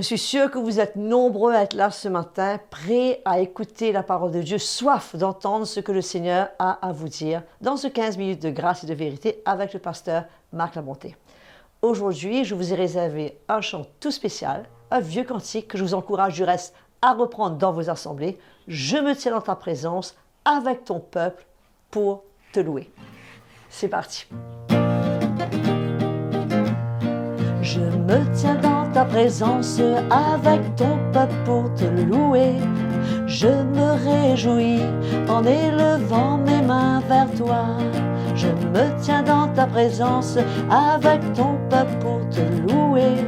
suis sûre que vous êtes nombreux à être là ce matin, prêts à écouter la parole de Dieu, soif d'entendre ce que le Seigneur a à vous dire dans ce 15 minutes de grâce et de vérité avec le pasteur Marc Labonté. Aujourd'hui, je vous ai réservé un chant tout spécial, un vieux cantique que je vous encourage du reste à reprendre dans vos assemblées. Je me tiens dans ta présence avec ton peuple pour te louer. C'est parti. Je me tiens dans ta présence avec ton peuple pour te louer. Je me réjouis en élevant mes mains vers toi. Je me tiens dans ta présence avec ton peuple pour te louer.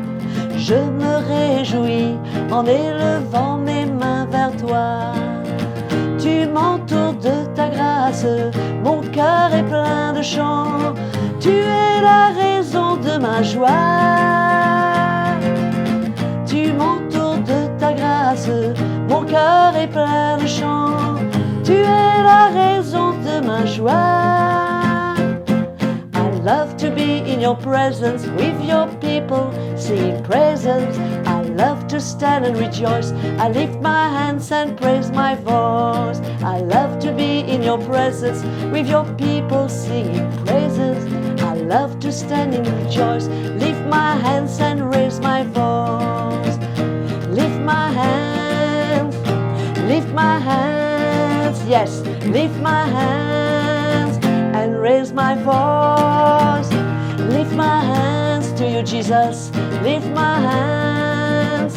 Je me réjouis en élevant mes mains vers toi. Tu m'entoures de ta grâce, mon cœur est plein de chants. Tu es la raison de ma joie. Tu m'entoures de ta grâce, mon cœur est plein de chants. Tu es la raison de ma joie. I love to be in your presence with your people, singing praises. I love to stand and rejoice. I lift my hands and praise my voice. I love to be in your presence with your people, singing praises. I love to stand and rejoice. Lift my hands and raise my voice. Lift my hands, yes, lift my hands and raise my voice. Lift my hands to you, Jesus. Lift my hands,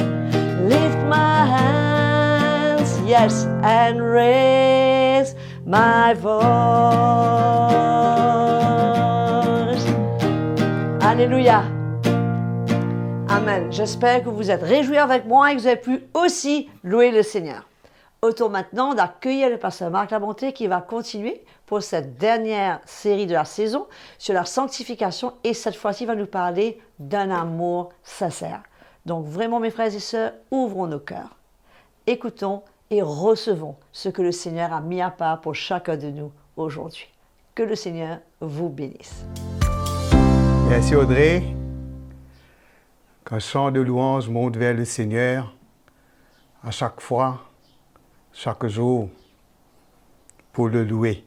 yes, and raise my voice. Alléluia. Amen. J'espère que vous êtes réjouis avec moi et que vous avez pu aussi louer le Seigneur. Autour maintenant d'accueillir le pasteur Marc Labonté qui va continuer pour cette dernière série de la saison sur la sanctification et cette fois-ci va nous parler d'un amour sincère. Donc vraiment mes frères et sœurs, ouvrons nos cœurs. Écoutons et recevons ce que le Seigneur a mis à part pour chacun de nous aujourd'hui. Que le Seigneur vous bénisse. Merci Audrey. Qu'un chant de louange monte vers le Seigneur à chaque fois, chaque jour, pour le louer.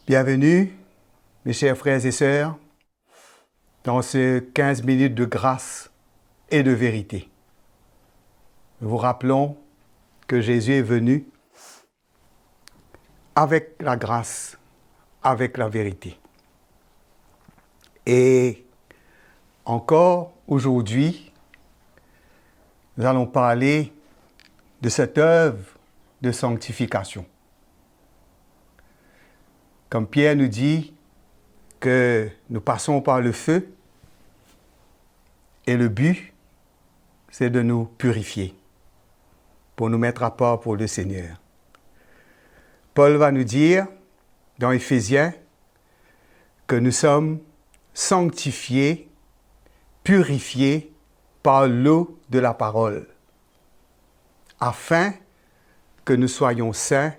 Bienvenue, mes chers frères et sœurs, dans ces 15 minutes de grâce et de vérité. Nous vous rappelons que Jésus est venu avec la grâce, avec la vérité. Et encore aujourd'hui, nous allons parler de cette œuvre de sanctification. Comme Pierre nous dit que nous passons par le feu et le but, c'est de nous purifier pour nous mettre à part pour le Seigneur. Paul va nous dire dans Éphésiens que nous sommes sanctifiés, purifiés par l'eau de la parole, afin que nous soyons saints,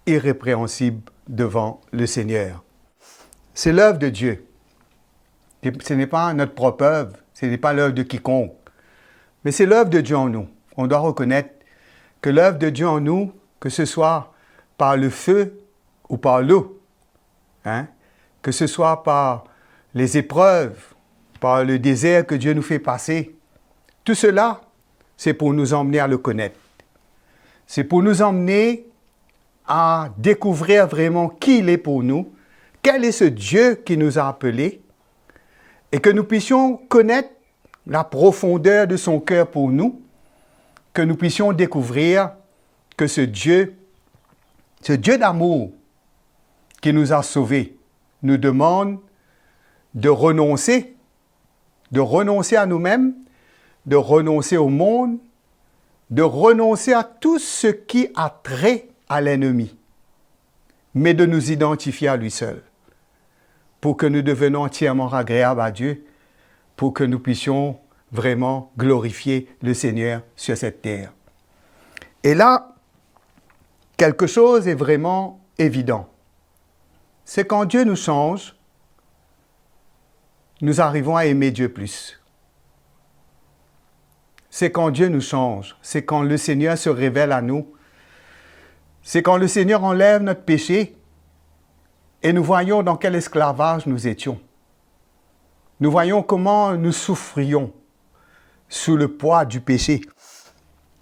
irrépréhensibles devant le Seigneur. C'est l'œuvre de Dieu. Ce n'est pas notre propre œuvre, ce n'est pas l'œuvre de quiconque, mais c'est l'œuvre de Dieu en nous. On doit reconnaître que l'œuvre de Dieu en nous, que ce soit par le feu ou par l'eau, que ce soit par les épreuves, par le désert que Dieu nous fait passer, tout cela, c'est pour nous emmener à le connaître. C'est pour nous emmener à découvrir vraiment qui il est pour nous, quel est ce Dieu qui nous a appelés, et que nous puissions connaître la profondeur de son cœur pour nous, que nous puissions découvrir que ce Dieu d'amour qui nous a sauvés, nous demande de renoncer à nous-mêmes, de renoncer au monde, de renoncer à tout ce qui a trait à l'ennemi, mais de nous identifier à lui seul, pour que nous devenions entièrement agréables à Dieu, pour que nous puissions vraiment glorifier le Seigneur sur cette terre. Et là, quelque chose est vraiment évident. C'est quand Dieu nous change, nous arrivons à aimer Dieu plus. c'est quand Dieu nous change, c'est quand le Seigneur se révèle à nous, c'est quand le Seigneur enlève notre péché et nous voyons dans quel esclavage nous étions. Nous voyons comment nous souffrions sous le poids du péché,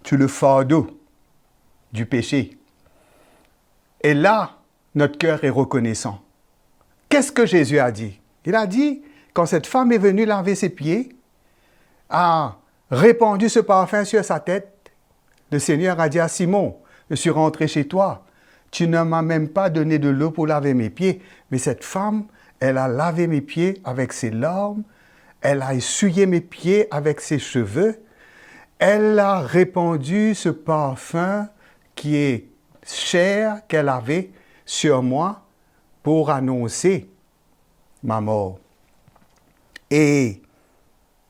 sous le fardeau du péché. Et là, notre cœur est reconnaissant. Qu'est-ce que Jésus a dit? Il a dit, quand cette femme est venue laver ses pieds, a répandu ce parfum sur sa tête, le Seigneur a dit à Simon, je suis rentré chez toi, tu ne m'as même pas donné de l'eau pour laver mes pieds, mais cette femme, elle a lavé mes pieds avec ses larmes, elle a essuyé mes pieds avec ses cheveux, elle a répandu ce parfum qui est cher qu'elle avait sur moi pour annoncer ma mort. Et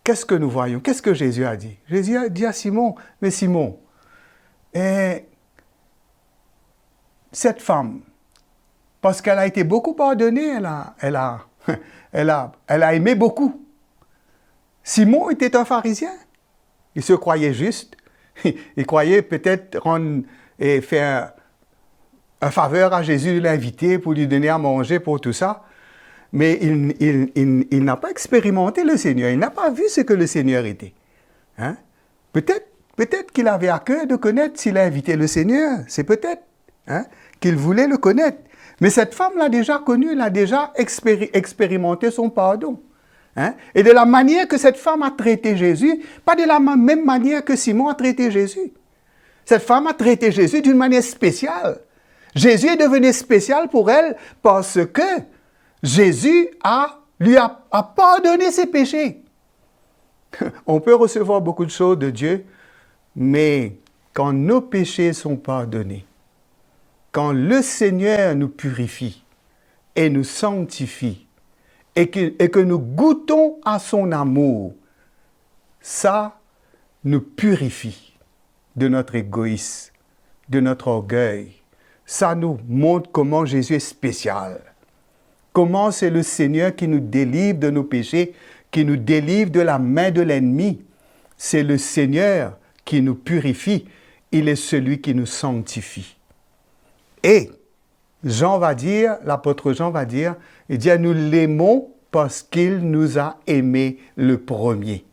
qu'est-ce que nous voyons? Qu'est-ce que Jésus a dit? Jésus a dit à Simon, mais Simon, cette femme, parce qu'elle a été beaucoup pardonnée, elle a aimé beaucoup. Simon était un pharisien. Il se croyait juste. Il croyait peut-être rendre et faire un faveur à Jésus, l'inviter pour lui donner à manger pour tout ça. Mais il n'a pas expérimenté le Seigneur. Il n'a pas vu ce que le Seigneur était. Hein? Peut-être qu'il avait à cœur de connaître s'il a invité le Seigneur. C'est peut-être qu'il voulait le connaître. Mais cette femme l'a déjà connu, elle a déjà expérimenté son pardon. Et de la manière que cette femme a traité Jésus, pas de la même manière que Simon a traité Jésus. Cette femme a traité Jésus d'une manière spéciale. Jésus est devenu spécial pour elle parce que Jésus lui a pardonné ses péchés. On peut recevoir beaucoup de choses de Dieu, mais quand nos péchés sont pardonnés, quand le Seigneur nous purifie et nous sanctifie, et que nous goûtons à son amour, ça nous purifie de notre égoïsme, de notre orgueil. Ça nous montre comment Jésus est spécial. Comment c'est le Seigneur qui nous délivre de nos péchés, qui nous délivre de la main de l'ennemi. C'est le Seigneur qui nous purifie. Il est celui qui nous sanctifie. Et Jean va dire, l'apôtre Jean va dire, il dit, nous l'aimons parce qu'il nous a aimés le premier.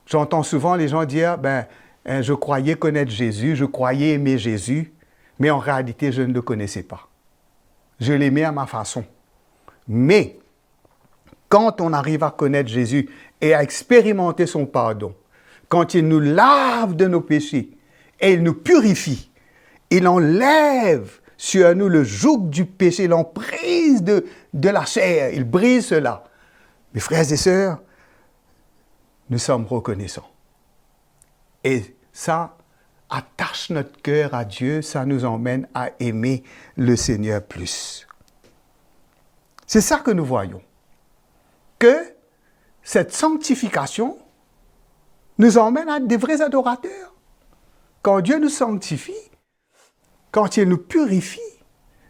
J'entends souvent les gens dire, je croyais connaître Jésus, je croyais aimer Jésus, mais en réalité, je ne le connaissais pas. Je l'aimais à ma façon. Mais, quand on arrive à connaître Jésus et à expérimenter son pardon, quand il nous lave de nos péchés et il nous purifie, il enlève sur nous le joug du péché, l'emprise de la chair. Il brise cela. Mes frères et sœurs, nous sommes reconnaissants. Et ça attache notre cœur à Dieu, ça nous emmène à aimer le Seigneur plus. C'est ça que nous voyons. Que cette sanctification nous emmène à être des vrais adorateurs. Quand Dieu nous sanctifie, quand il nous purifie,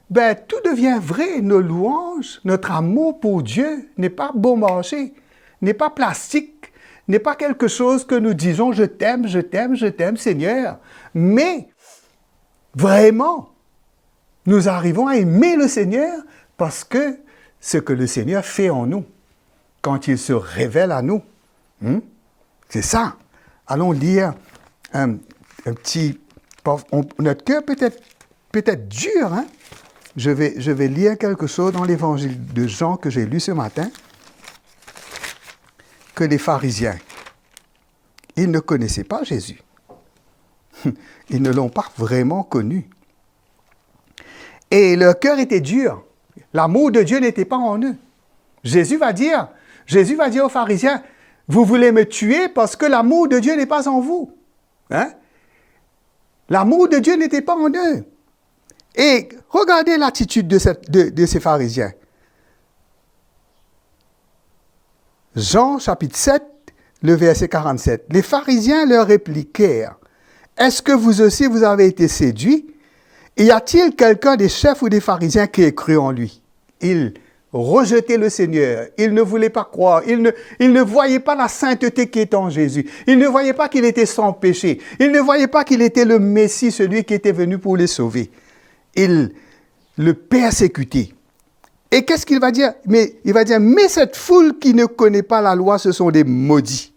tout devient vrai. Nos louanges, notre amour pour Dieu n'est pas bon marché, n'est pas plastique, n'est pas quelque chose que nous disons « je t'aime, je t'aime, je t'aime, Seigneur ». Mais vraiment, nous arrivons à aimer le Seigneur parce que ce que le Seigneur fait en nous, quand il se révèle à nous, c'est ça. Allons lire un petit... Notre cœur peut-être dur, hein? Je vais lire quelque chose dans l'évangile de Jean que j'ai lu ce matin, que les pharisiens, ils ne connaissaient pas Jésus. Ils ne l'ont pas vraiment connu. Et leur cœur était dur. L'amour de Dieu n'était pas en eux. Jésus va dire aux pharisiens, vous voulez me tuer parce que l'amour de Dieu n'est pas en vous. Hein? L'amour de Dieu n'était pas en eux. Et regardez l'attitude de ces pharisiens. Jean chapitre 7, le verset 47. Les pharisiens leur répliquèrent, « Est-ce que vous aussi vous avez été séduits? Et y a-t-il quelqu'un des chefs ou des pharisiens qui ait cru en lui? » Ils rejeté le Seigneur. Ils ne voulaient pas croire. Ils ne voyaient pas la sainteté qui est en Jésus. Ils ne voyaient pas qu'il était sans péché. Ils ne voyaient pas qu'il était le Messie, celui qui était venu pour les sauver. Ils le persécutaient. Et qu'est-ce qu'il va dire? Il va dire, mais cette foule qui ne connaît pas la loi, ce sont des maudits.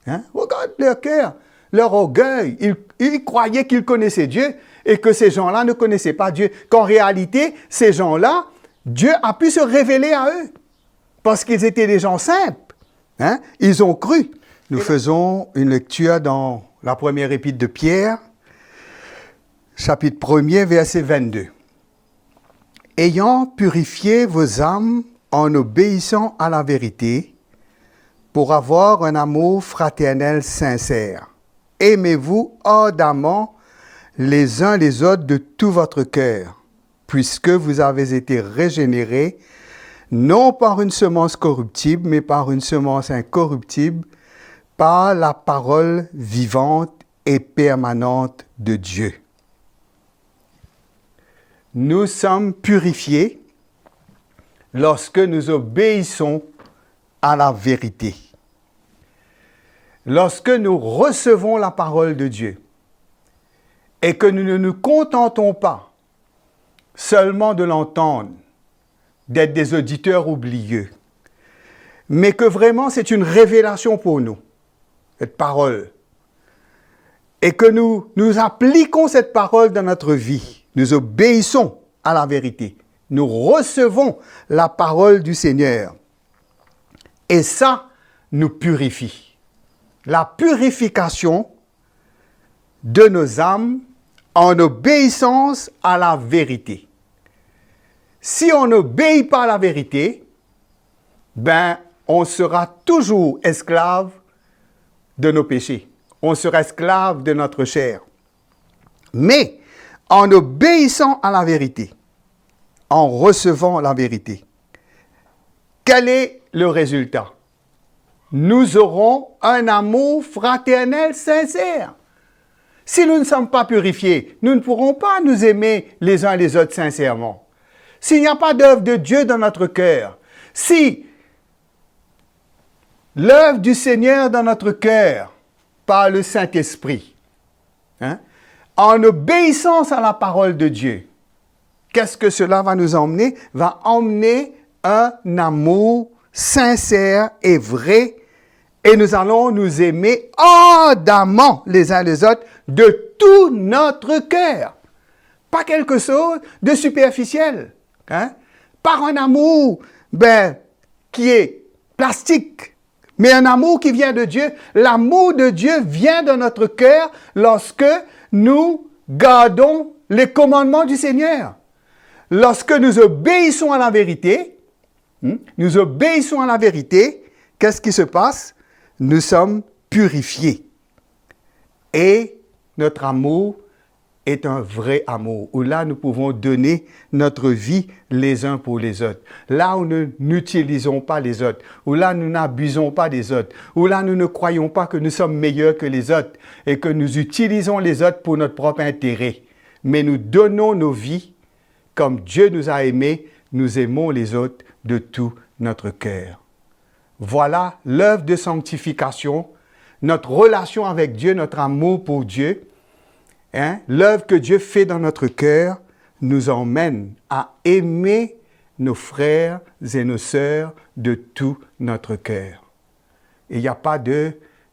Hein? Regarde leur cœur, leur orgueil. Ils croyaient qu'ils connaissaient Dieu et que ces gens-là ne connaissaient pas Dieu. Qu'en réalité, ces gens-là, Dieu a pu se révéler à eux parce qu'ils étaient des gens simples. Hein? Ils ont cru. Nous faisons une lecture dans la première épître de Pierre, chapitre 1er, verset 22. Ayant purifié vos âmes en obéissant à la vérité, pour avoir un amour fraternel sincère. Aimez-vous ardemment les uns les autres de tout votre cœur, puisque vous avez été régénérés, non par une semence corruptible, mais par une semence incorruptible, par la parole vivante et permanente de Dieu. Nous sommes purifiés lorsque nous obéissons à la vérité. Lorsque nous recevons la parole de Dieu et que nous ne nous contentons pas seulement de l'entendre, d'être des auditeurs oublieux, mais que vraiment c'est une révélation pour nous, cette parole, et que nous appliquons cette parole dans notre vie. Nous obéissons à la vérité. Nous recevons la parole du Seigneur. Et ça nous purifie. La purification de nos âmes en obéissance à la vérité. Si on n'obéit pas à la vérité, on sera toujours esclave de nos péchés. On sera esclave de notre chair. Mais en obéissant à la vérité, en recevant la vérité, quel est le résultat? Nous aurons un amour fraternel sincère. Si nous ne sommes pas purifiés, nous ne pourrons pas nous aimer les uns les autres sincèrement. S'il n'y a pas d'œuvre de Dieu dans notre cœur, si l'œuvre du Seigneur dans notre cœur par le Saint-Esprit, en obéissance à la parole de Dieu, qu'est-ce que cela va nous emmener? Va emmener un amour sincère et vrai, et nous allons nous aimer ardemment les uns les autres de tout notre cœur. Pas quelque chose de superficiel, par un amour qui est plastique, mais un amour qui vient de Dieu. L'amour de Dieu vient de notre cœur lorsque nous gardons les commandements du Seigneur. Lorsque nous obéissons à la vérité, qu'est-ce qui se passe? Nous sommes purifiés. Et notre amour est un vrai amour, où là nous pouvons donner notre vie les uns pour les autres. Là où nous n'utilisons pas les autres, où là nous n'abusons pas des autres, où là nous ne croyons pas que nous sommes meilleurs que les autres et que nous utilisons les autres pour notre propre intérêt. Mais nous donnons nos vies comme Dieu nous a aimés, nous aimons les autres de tout notre cœur. Voilà l'œuvre de sanctification, notre relation avec Dieu, notre amour pour Dieu. L'œuvre que Dieu fait dans notre cœur nous emmène à aimer nos frères et nos sœurs de tout notre cœur. Il n'y a pas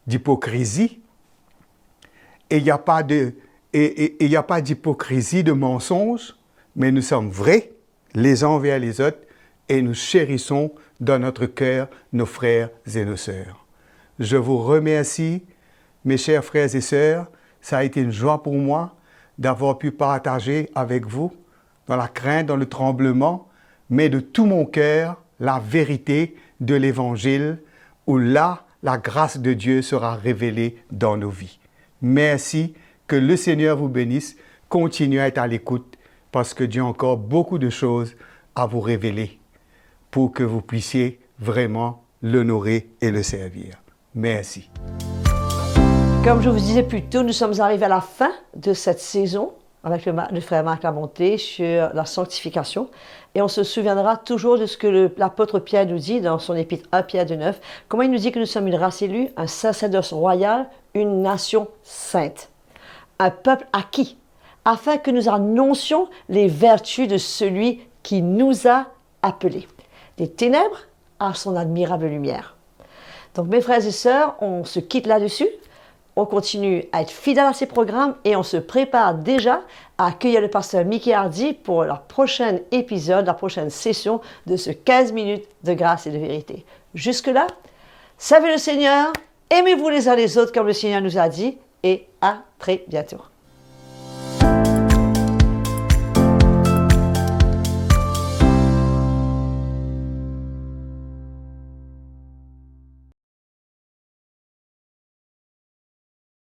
d'hypocrisie, et il n'y a pas d'hypocrisie, de mensonge, mais nous sommes vrais les uns envers les autres et nous chérissons dans notre cœur nos frères et nos sœurs. Je vous remercie, mes chers frères et sœurs. Ça a été une joie pour moi d'avoir pu partager avec vous, dans la crainte, dans le tremblement, mais de tout mon cœur, la vérité de l'Évangile, où là, la grâce de Dieu sera révélée dans nos vies. Merci, que le Seigneur vous bénisse. Continuez à être à l'écoute, parce que Dieu a encore beaucoup de choses à vous révéler pour que vous puissiez vraiment l'honorer et le servir. Merci. Comme je vous disais plus tôt, nous sommes arrivés à la fin de cette saison avec le frère Marc Lamonté sur la sanctification. Et on se souviendra toujours de ce que l'apôtre Pierre nous dit dans son épître 1 Pierre 2,9. Comment il nous dit que nous sommes une race élue, un sacerdoce royal, une nation sainte, un peuple acquis, afin que nous annoncions les vertus de celui qui nous a appelés. Des ténèbres à son admirable lumière. Donc mes frères et sœurs, on se quitte là-dessus. On continue à être fidèle à ces programmes et on se prépare déjà à accueillir le pasteur Mickey Hardy pour leur prochain épisode, la prochaine session de ce 15 minutes de grâce et de vérité. Jusque-là, servez le Seigneur, aimez-vous les uns les autres comme le Seigneur nous a dit et à très bientôt.